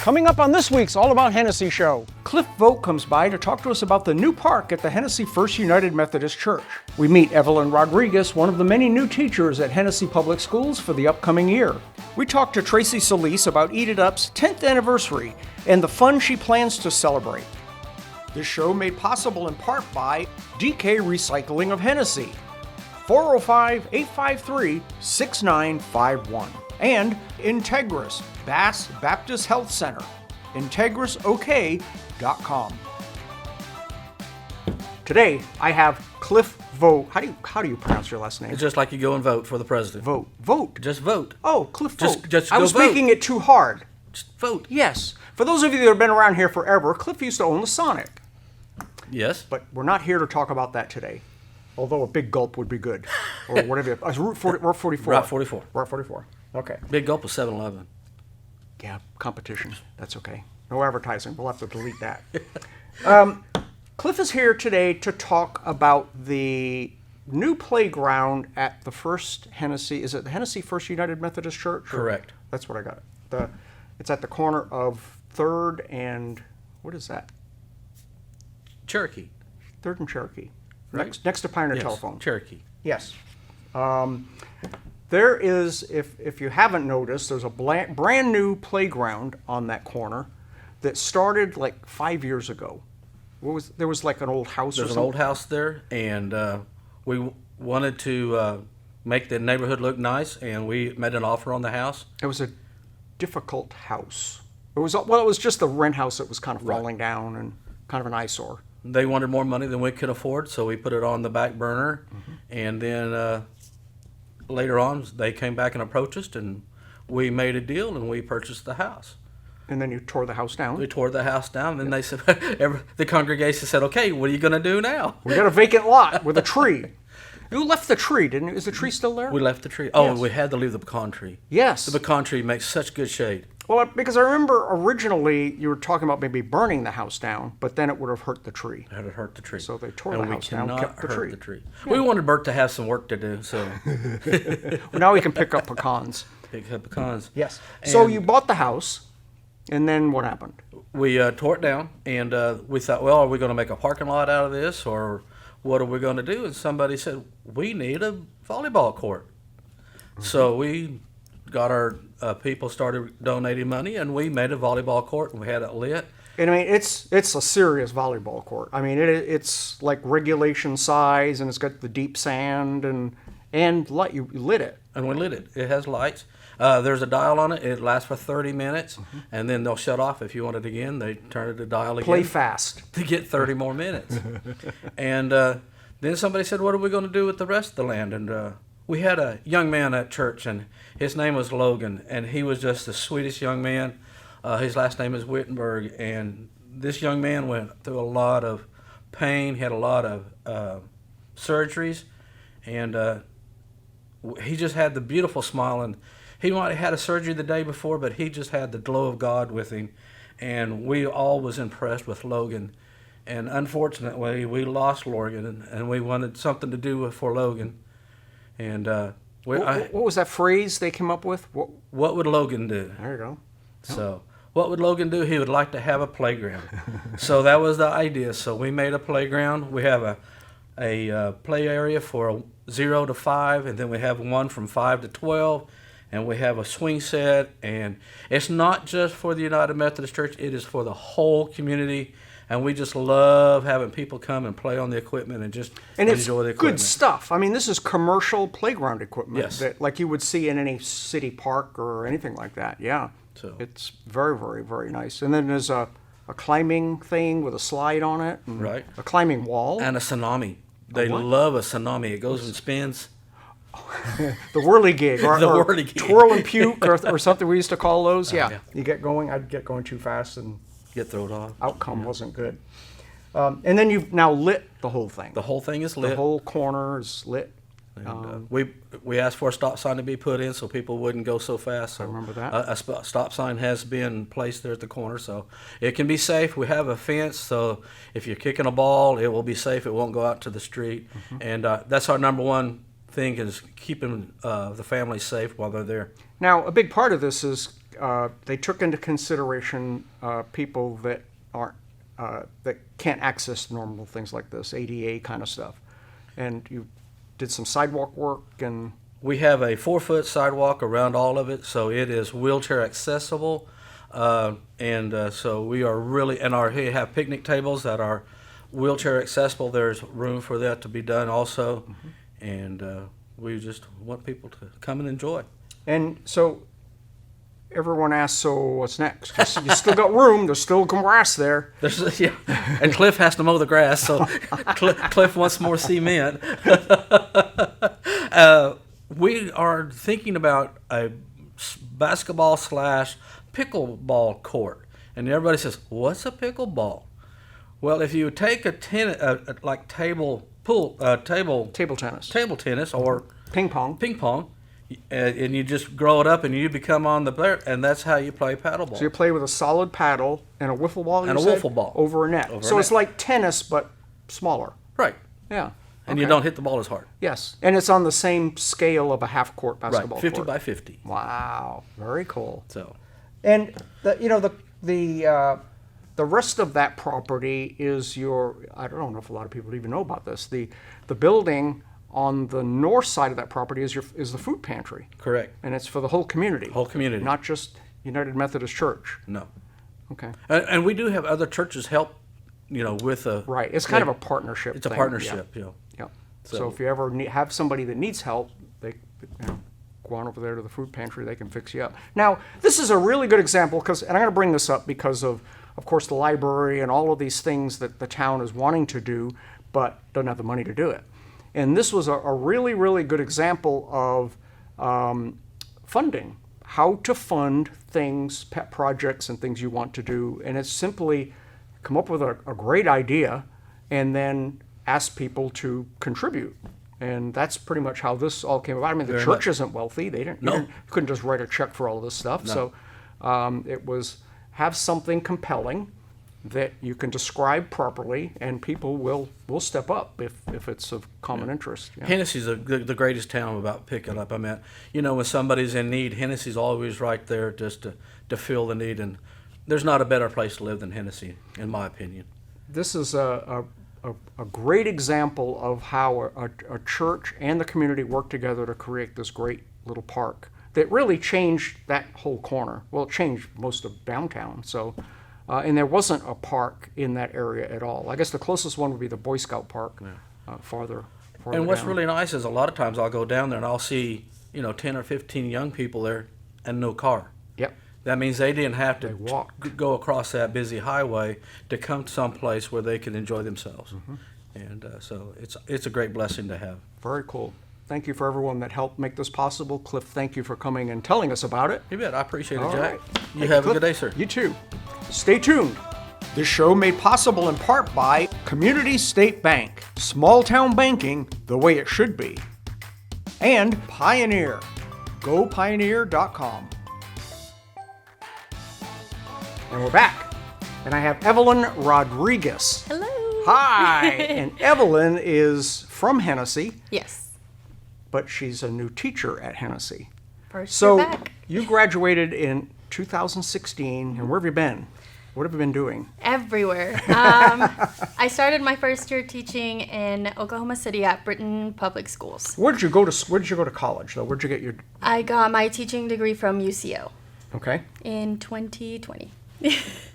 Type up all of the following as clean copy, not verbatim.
Coming up on this week's All About Hennessey show, Clif Vogt comes by to talk to us about the new park at the Hennessey First United Methodist Church. We meet Evelyn Rodriguez, one of the many new teachers at Hennessey Public Schools for the upcoming year. We talk to Tracy Solis about Eat It Up's 10th anniversary and the fun she plans to celebrate. This show made possible in part by DK Recycling of Hennessey, 405-853-6951, and Integris Bass Baptist Health Center, IntegrisOK.com. Today, I have Clif Vogt. How do you pronounce your last name? It's just like you go and vote for the president. Vote. Just vote. Oh, Clif Vogt. Just I go was vote. making it too hard. Just vote. Yes. For those of you that have been around here forever, Clif used to own the Sonic. Yes. But we're not here to talk about that today. Although a big gulp would be good. Or whatever. Route 44. Route 44. Route 44. Okay. Big gulp was 7-Eleven. Yeah, competition. That's okay. No advertising. We'll have to delete that. Clif is here today to talk about the new playground at the First Hennessey. Is it the Hennessey First United Methodist Church? Correct. That's what I got. It's at the corner of 3rd and, what is that? Cherokee. 3rd and Cherokee. Right. Next to Pioneer Yes. Telephone. Cherokee. Yes. There is, if you haven't noticed, there's a brand new playground on that corner that started like 5 years ago. There was like an old house There's or an something? old house there, and we wanted to make the neighborhood look nice, and we made an offer on the house. It was a difficult house. It was just the rent house that was kind of falling down and kind of an eyesore. They wanted more money than we could afford, so we put it on the back burner, and then later on they came back and approached us, and we made a deal, and we purchased the house. And then you tore the house down? We tore the house down, and they said, the congregation said, okay, what are you going to do now? We got a vacant lot with a tree. You left the tree, didn't you? Is the tree still there? We left the tree. Oh, Yes. we had to leave the pecan tree. Yes. The pecan tree makes such good shade. Well, because I remember originally you were talking about maybe burning the house down, but then it would have hurt the tree. It had hurt the tree. So they tore and the house down, we kept cannot the hurt tree. the tree. We wanted Bert to have some work to do, so Well, now we can pick up pecans. pick up pecans. Yes. So And you bought the house, and then what happened? we tore it down, and we thought, well, are we going to make a parking lot out of this, or what are we going to do? And somebody said, we need a volleyball court. So we got our people started donating money, and we made a volleyball court, and we had it lit. And I mean, it's a serious volleyball court. I mean, it's like regulation size, and it's got the deep sand and light. You lit it. And we lit it. It has lights. There's a dial on it. It lasts for 30 minutes, and then they'll shut off if you want it again. They turn it to dial again. Play fast. To get 30 more minutes. And then somebody said, what are we going to do with the rest of the land? And we had a young man at church, and his name was Logan, and he was just the sweetest young man. His last name is Wittenberg, and this young man went through a lot of pain, had a lot of surgeries, and he just had the beautiful smile. And he might have had a surgery the day before, but he just had the glow of God with him, and we all was impressed with Logan. And unfortunately, we lost Logan, and we wanted something to do for Logan. And What was that phrase they came up with? what would Logan do? There you go. So what would Logan do? He would like to have a playground. So that was the idea. So we made a playground. We have a play area for 0 to 5, and then we have one from 5 to 12, and we have a swing set. And it's not just for the United Methodist Church. It is for the whole community. And we just love having people come and play on the equipment and just enjoy the equipment. Good stuff. I mean, this is commercial playground equipment Yes. that, like you would see in any city park or anything like that. Yeah. So It's very, very, very nice. And then there's a climbing thing with a slide on it. And Right. A climbing wall. And a tsunami. They what? love a tsunami. It goes and spins. The whirligig. Or, The or whirligig. twirl and puke or something we used to call those. Yeah. yeah. You get going. I'd get going too fast and Get thrown off. outcome wasn't good. And then you've now lit the whole thing. The whole thing is lit. The whole corner is lit. And, we asked for a stop sign to be put in so people wouldn't go so fast. So I remember that. A stop sign has been placed there at the corner, so it can be safe. We have a fence, so if you're kicking a ball, it will be safe. It won't go out to the street. And that's our number one thing, is keeping the family safe while they're there. Now, a big part of this is they took into consideration people that aren't that can't access normal things like this, ADA kind of stuff. And you did some sidewalk work and... We have a 4-foot sidewalk around all of it, so it is wheelchair accessible. So we are really, and we have picnic tables that are wheelchair accessible. There's room for that to be done also. And we just want people to come and enjoy. And so everyone asks, so what's next? 'Cause you still got room. There's still grass there. Yeah. And Clif has to mow the grass, so Clif wants more cement. We are thinking about a basketball / pickleball court. And everybody says, what's a pickleball? Well, if you take like table tennis or ping pong, and you just grow it up and you become on the player, and that's how you play paddleball. So you play with a solid paddle and a wiffle ball, wiffle ball over a net. So it's like tennis but smaller. Right. Yeah. And you don't hit the ball as hard. Yes, and it's on the same scale of a half-court basketball right, 50 court. by 50. Wow, very cool. So, and the rest of that property is your. I don't know if a lot of people even know about this. The building on the north side of that property is the food pantry. Correct. And it's for the whole community. Whole community. Not just United Methodist Church. No. Okay. And we do have other churches help. With a right. It's kind of a partnership. It's a thing. partnership. Yeah. So if you ever have somebody that needs help, they go on over there to the food pantry. They can fix you up. Now, this is a really good example and I'm going to bring this up because of course, the library and all of these things that the town is wanting to do, but doesn't have the money to do it. And this was a really, really good example of funding, how to fund things, pet projects, and things you want to do. And it's simply come up with a great idea and then ask people to contribute. And that's pretty much how this all came about. I mean, the church isn't wealthy. You couldn't just write a check for all of this stuff. No. So it was have something compelling that you can describe properly, and people will step up if it's of common interest. Yeah. Hennessey's the greatest town about picking up. I mean, when somebody's in need, Hennessey's always right there just to fill the need. And there's not a better place to live than Hennessey, in my opinion. This is a great example of how a church and the community work together to create this great little park that really changed that whole corner. Well, it changed most of downtown. So, and there wasn't a park in that area at all. I guess the closest one would be the Boy Scout Park, farther And what's down. really nice is a lot of times I'll go down there and I'll see 10 or 15 young people there and no car. Yep. That means they didn't have to go across that busy highway to come to some place where they could enjoy themselves. And so it's a great blessing to have. Very cool. Thank you for everyone that helped make this possible. Cliff, thank you for coming and telling us about it. You bet. I appreciate it, All Jack. right. You have Cliff, a good day, sir. You too. Stay tuned. This show made possible in part by Community State Bank, small town banking the way it should be, and Pioneer. GoPioneer.com. And we're back. And I have Evelyn Rodriguez. Hello. Hi. And Evelyn is from Hennessey. Yes. But she's a new teacher at Hennessey. First So year back. you graduated in 2016, and where have you been? What have you been doing? Everywhere. I started my first year teaching in Oklahoma City at Britton Public Schools. Where did you go to college though? Where did you get your? I got my teaching degree from UCO Okay. in 2020.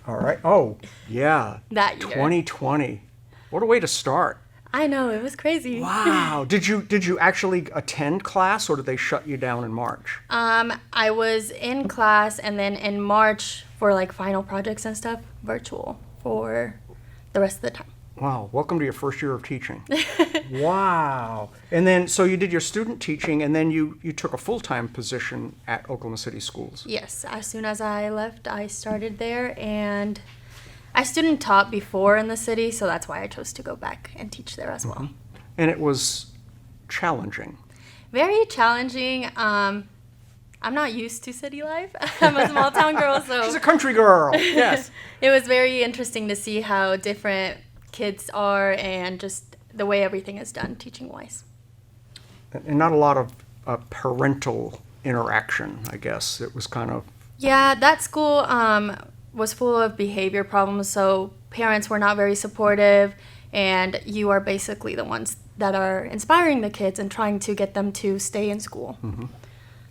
All right. Oh, yeah. That year. 2020. What a way to start. I know, it was crazy. Wow. Did you actually attend class, or did they shut you down in March? I was in class, and then in March for like final projects and stuff, virtual for the rest of the time. Wow. Welcome to your first year of teaching. Wow. And then, so you did your student teaching, and then you took a full-time position at Oklahoma City Schools. Yes, as soon as I left, I started there, and I student taught before in the city, so that's why I chose to go back and teach there as well. And it was challenging. Very challenging. I'm not used to city life. I'm a small town girl, so She's a country girl. Yes. it was very interesting to see how different kids are and just the way everything is done teaching-wise. And not a lot of parental interaction, I guess. It was kind of Yeah, that school was full of behavior problems, so parents were not very supportive, and you are basically the ones that are inspiring the kids and trying to get them to stay in school.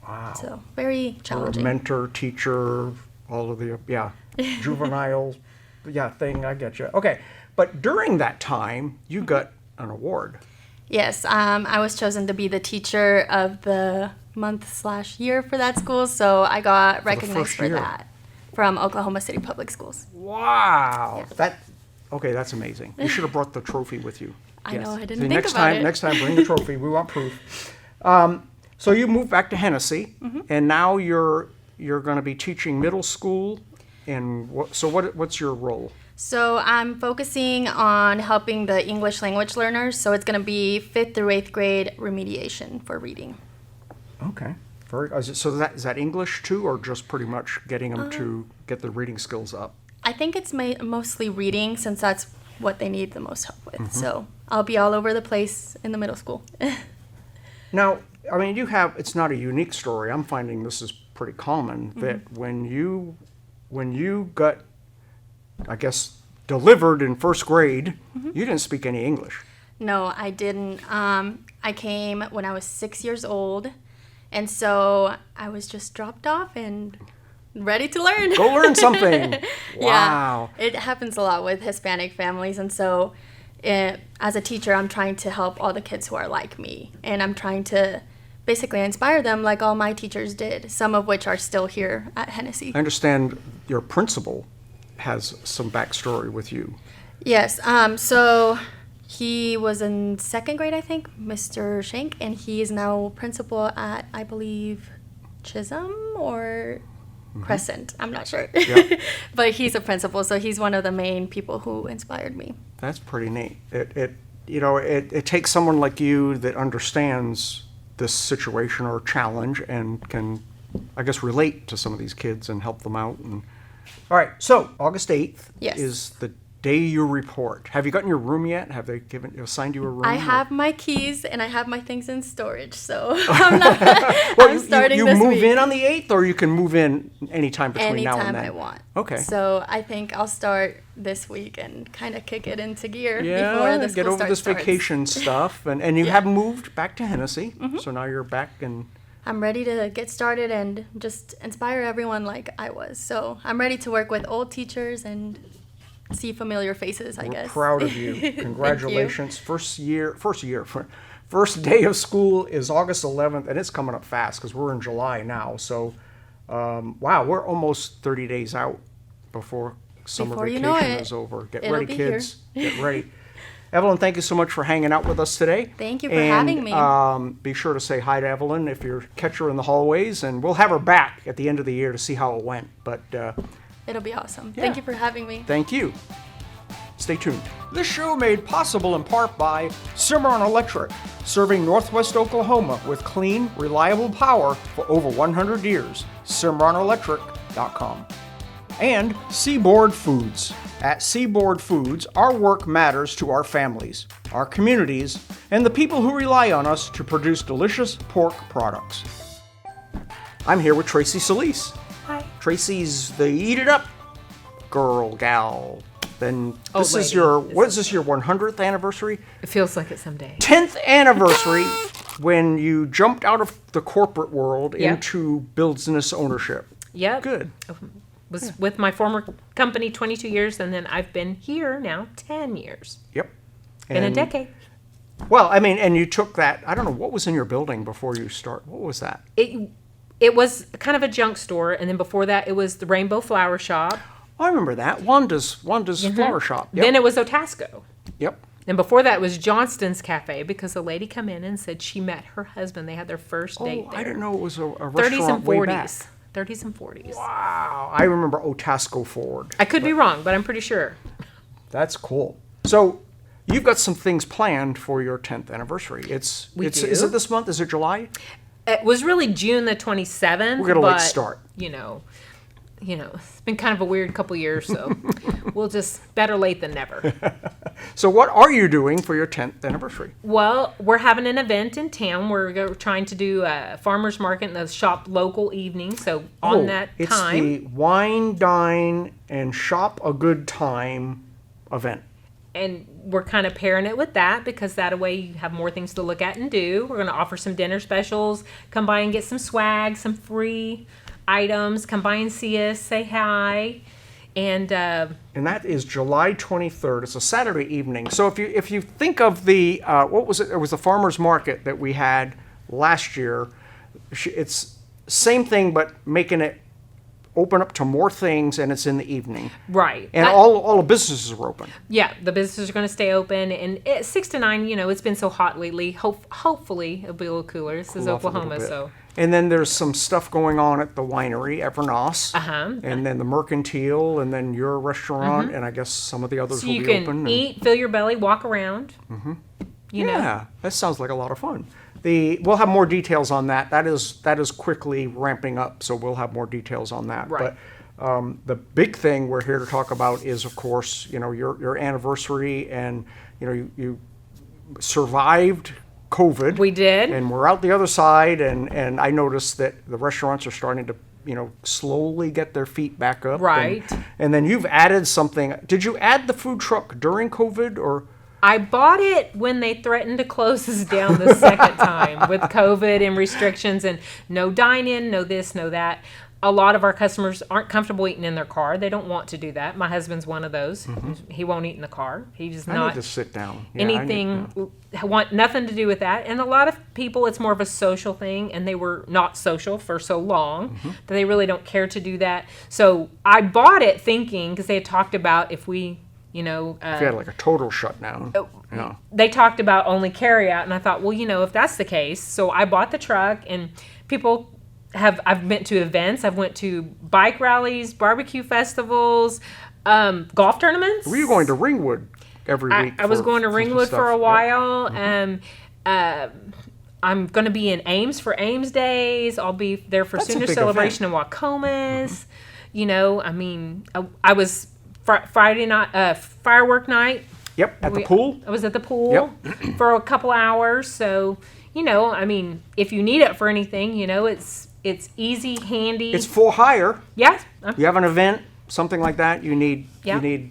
Wow. So very You're a challenging. mentor, teacher, all of the, juvenile, thing, I get you. Okay, but during that time, you got an award. Yes, I was chosen to be the teacher of the month/year for that school, so I got recognized first for year. that from Oklahoma City Public Schools. Wow. That's amazing. You should have brought the trophy with you. I know, I didn't See, think next about time, it. Next time, bring the trophy. We want proof. So you moved back to Hennessey, and now you're going to be teaching middle school. And what's your role? So I'm focusing on helping the English language learners, so it's going to be 5th through 8th grade remediation for reading. Okay. Is that English too, or just pretty much getting them to get their reading skills up? I think it's mostly reading, since that's what they need the most help with. So I'll be all over the place in the middle school. Now, I mean, it's not a unique story. I'm finding this is pretty common, that when you got, I guess, delivered in first grade, you didn't speak any English. No, I didn't. I came when I was 6 years old, and so I was just dropped off and ready to learn. Go learn something. Wow. Yeah, it happens a lot with Hispanic families, and so as a teacher, I'm trying to help all the kids who are like me, and I'm trying to basically inspire them like all my teachers did, some of which are still here at Hennessey. I understand your principal has some backstory with you. Yes, so he was in 2nd grade, I think, Mr. Shank, and he is now principal at, I believe, Chisholm or Crescent. I'm not sure. Yeah. But he's a principal, so he's one of the main people who inspired me. That's pretty neat. It takes someone like you that understands this situation or challenge and can, I guess, relate to some of these kids and help them out. All right, so August 8th Yes. is the day you report. Have you gotten your room yet? Have they assigned you a room? I have my keys and I have my things in storage, so I'm starting you this move week. in on the 8th, or you can move in anytime between now and Anytime then? I want. Okay. So I think I'll start this week and kind of kick it into gear before Yeah, the school get over starts. this vacation stuff. And you Yeah. have moved back to Hennessey, so now you're back and... I'm ready to get started and just inspire everyone like I was. So I'm ready to work with old teachers and see familiar faces, I guess. We're proud of you. Thank you. Congratulations. First day of school is August 11th, and it's coming up fast because we're in July now. So, wow, we're almost 30 days out before summer Before you vacation know it, is over. Get it'll ready, be kids. Get ready. Evelyn, thank you so much for hanging out with us today. Thank you for having me. Be sure to say hi to Evelyn if you catch her in the hallways, and we'll have her back at the end of the year to see how it went. But It'll be awesome. Yeah. Thank you for having me. thank you. Stay tuned. This show made possible in part by Cimarron Electric, serving Northwest Oklahoma with clean, reliable power for over 100 years. CimarronElectric.com. And Seaboard Foods. At Seaboard Foods, our work matters to our families, our communities, and the people who rely on us to produce delicious pork products. I'm here with Tracy Solis. Hi. Tracy's the Eat It Up gal. Then this is lady. your, what is this, your 100th anniversary? It feels like it someday. 10th anniversary when you jumped out of the corporate world Yep. into business ownership. Yep. Good. Was with my former company 22 years, and then I've been here now 10 years. Yep. Been a And- decade. Well, I mean, and you took that, I don't know, what was in your building before you start? What was that? It was kind of a junk store, and then before that, it was the Rainbow Flower Shop. Oh, I remember that. Wanda's Flower Shop. Yep. Then it was Otasco. Yep. And before that was Johnston's Cafe, because a lady come in and said she met her husband. They had their first date Oh, there. I didn't know it was a 30s restaurant and way back. 40s. 30s and 40s. Wow. I remember Otasco Ford. I could be wrong, but I'm pretty sure. That's cool. So you've got some things planned for your 10th anniversary. Is do. it this month? Is it July? It was really June the 27th. We're gonna late but, start. You know, it's been kind of a weird couple years, so we'll just better late than never. So what are you doing for your 10th anniversary? Well, we're having an event in town. We're trying to do a farmer's market and a shop local evening. So on that it's time. the Wine, Dine, and Shop a Good Time event. And we're kind of pairing it with that because that way you have more things to look at and do. We're going to offer some dinner specials. Come by and get some swag, some free items. Come by and see us, say hi. And that is July 23rd. It's a Saturday evening. So if you think of the, what was it? It was the farmer's market that we had last year. It's same thing, but making it open up to more things, and it's in the evening. Right. And all the businesses are open. Yeah, the businesses are going to stay open. And at 6 to 9, it's been so hot lately. Hopefully it'll be a little cooler. This is Oklahoma, so. And then there's some stuff going on at the winery, Evernoss. And then the Mercantile, and then your restaurant, and I guess some of the others So will you be can open. eat, fill your belly, walk around. Yeah, that sounds like a lot of fun. We'll have more details on that. That is quickly ramping up, so we'll have more details on that. Right. But the big thing we're here to talk about is, of course, your anniversary, and you survived COVID. We did. And we're out the other side, and I noticed that the restaurants are starting to slowly get their feet back up. Right. And then you've added something. Did you add the food truck during COVID, or? I bought it when they threatened to close us down the second time with COVID and restrictions and no dine-in, no this, no that. A lot of our customers aren't comfortable eating in their car. They don't want to do that. My husband's one of those. He won't eat in the car. He's I not need to sit down. Yeah, anything, want nothing to do with that. And a lot of people, it's more of a social thing, and they were not social for so long that they really don't care to do that. So I bought it thinking, because they had talked about if we, if you had like a total shutdown. They talked about only carry out, and I thought, well, if that's the case, so I bought the truck, and people I've been to events, I've went to bike rallies, barbecue festivals, golf tournaments. Were you going to Ringwood every week? I was going to Ringwood for a while. Yep. I'm going to be in Ames for Ames Days. I'll be there for That's a Sooner big Celebration in Wacomas. I was Friday night, firework night. Yep, at the pool. I was at the pool for a couple hours. So, if you need it for anything, it's easy, handy. It's for hire. Yeah. You have an event, something like that. You need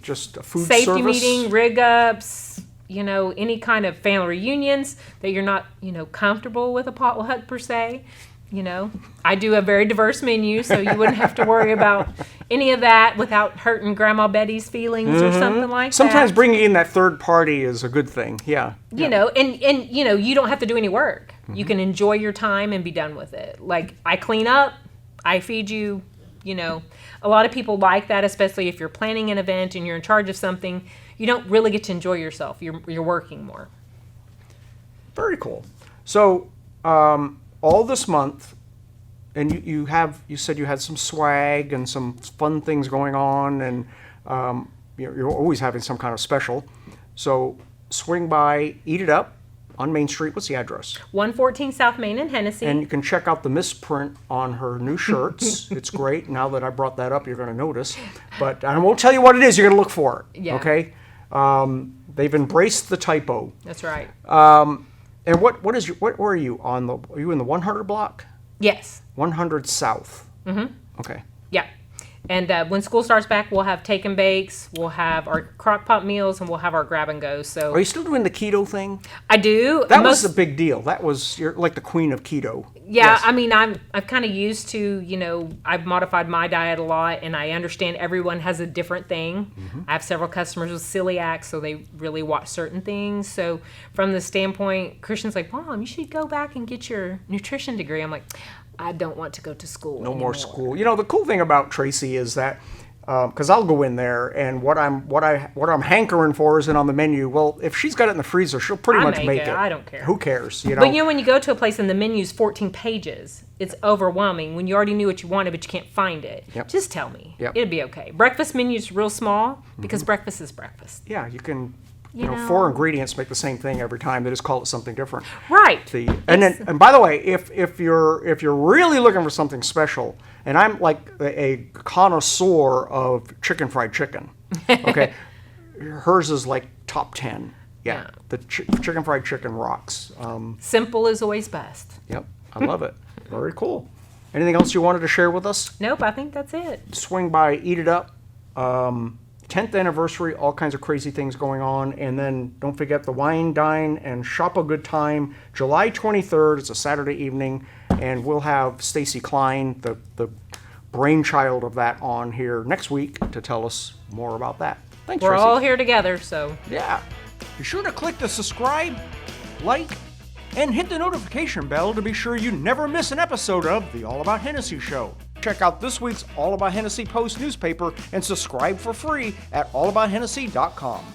just a food Safety service. meeting, rig ups, any kind of family reunions that you're not, comfortable with a potluck per se. I do a very diverse menu, so you wouldn't have to worry about any of that without hurting Grandma Betty's feelings or something like Sometimes that. bringing in that third party is a good thing. Yeah. You don't have to do any work. You can enjoy your time and be done with it. Like, I clean up, I feed you, A lot of people like that, especially if you're planning an event and you're in charge of something. You don't really get to enjoy yourself. You're working more. Very cool. So, all this month, and you said you had some swag and some fun things going on, and you're always having some kind of special. So swing by, eat it up on Main Street. What's the address? 114 South Main in Hennessey. And you can check out the misprint on her new shirts. It's great. Now that I brought that up, you're going to notice. But I won't tell you what it is. You're going to look for it. Yeah. Okay? They've embraced the typo. That's right. And where are you on are you in the 100 block? Yes. 100 South. Okay. Yeah. And when school starts back, we'll have take and bakes, we'll have our crock pot meals, and we'll have our grab and go. So Are you still doing the keto thing? I do. That was a big deal. You're like the queen of keto. Yeah, Yes. I'm kind of used to, I've modified my diet a lot, and I understand everyone has a different thing. I have several customers with celiac, so they really watch certain things. So from the standpoint, Christian's like, Mom, you should go back and get your nutrition degree. I'm like, I don't want to go to school No anymore. more school. The cool thing about Tracy is that because I'll go in there and what I'm hankering for isn't on the menu. Well, if she's got it in the freezer, she'll pretty much make it. I don't care. Who cares? But when you go to a place and the menu's 14 pages, it's overwhelming when you already knew what you wanted but you can't find it. Yep. Just tell me. Yep. It'll be okay. Breakfast menu's real small because breakfast is breakfast. Yeah, you can. You know. 4 ingredients make the same thing every time. They just call it something different. Right. And by the way, if you're really looking for something special, and I'm like a connoisseur of fried chicken. Okay. Hers is like top 10. Yeah. Yeah. The chicken fried chicken rocks. Simple is always best. Yep. I love it. Very cool. Anything else you wanted to share with us? Nope, I think that's it. Swing by, eat it up. 10th anniversary, all kinds of crazy things going on. And then don't forget the wine, dine, and shop a good time. July 23rd, it's a Saturday evening, and we'll have Stacy Klein, the brainchild of that, on here next week to tell us more about that. Thanks, We're Tracy. all here together, so Yeah. Be sure to click the subscribe, like, and hit the notification bell to be sure you never miss an episode of the All About Hennessey Show. Check out this week's All About Hennessey Post newspaper and subscribe for free at allaboutHennessey.com.